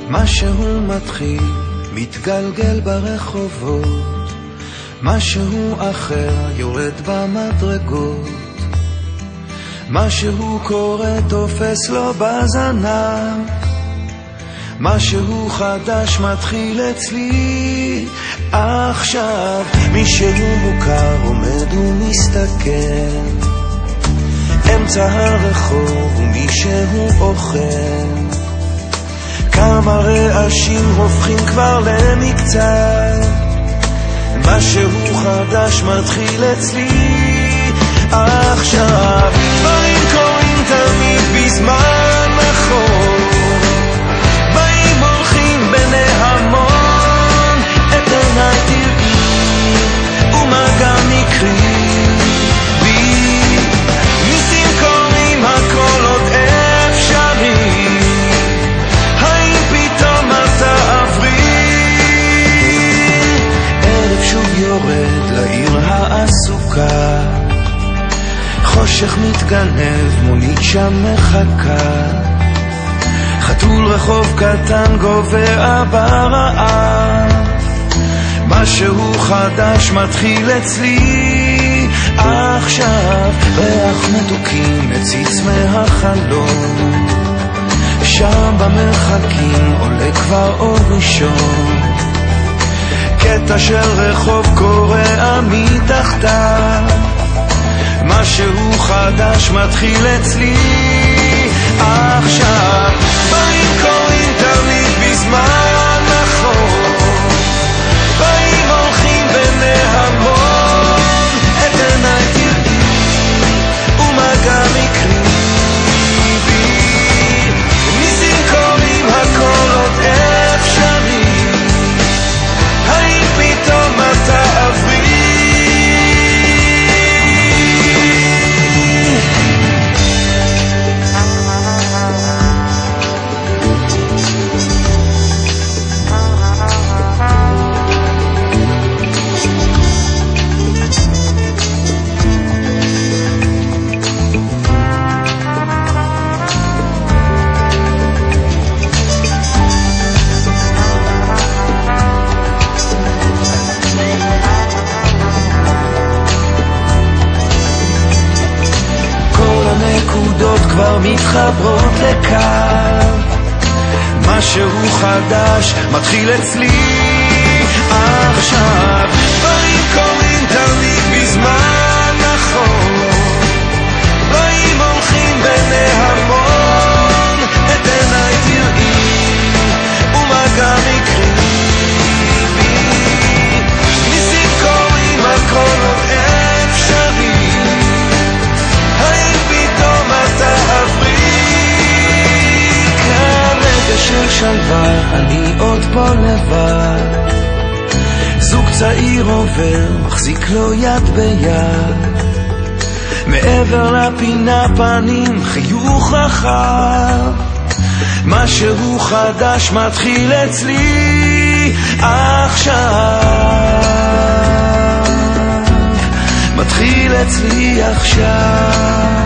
משהו מתחיל, מתגלגל ברחובות, משהו אחר יורד במדרגות, משהו קורה תופס לו בזנב, משהו חדש מתחיל אצלי עכשיו. מישהו מוכר עומד ומסתכל אמצע הרחוב ומישהו אוכל, כמה רעשים הופכים כבר למקצת, משהו חדש מתחיל אצלי עכשיו. דברים קורים תמיד בזמן נכון, באים הולכים בני המון, את עיניי תראי ומה גם נקרי בי, ניסים קורים הכל עוד אפשרי, האם פתאום את תעברי? ערב שוב יורד לעיר העסוקה, חושך מתגנב, מונית שם מחכה, חתול רחוב קטן גובע ברעב, משהו חדש מתחיל אצלי עכשיו. ריח מתוקים מציץ מהחלון, שם במרחקים עולה כבר אור ראשון, קטע של רחוב קורע מתחתיו, משהו חדש מתחיל אצלי עכשיו. דברים קורים תמיד בזמן נכון, באים הולכים בני המון, את עיניי תראי ומה גם יקרי בי, ניסים קורים הכל עוד אפשרי, האם פתאום את תעברי? כבר מתחברות לקו, משהו חדש מתחיל אצלי עכשיו. דברים קורים תמיד בזמן נכון, באים הולכים בני המון, את עיניי תראי ומה גם יקרי בי, ניסים קורים הכל עוד אפשרי, האם פתאום את תעברי? כרגע של שלווה אני עוד פה לבד, זוג צעיר עובר מחזיק לו יד ביד, מעבר לפינה פנים חיוך רחב, משהו חדש מתחיל אצלי עכשיו, מתחיל אצלי עכשיו.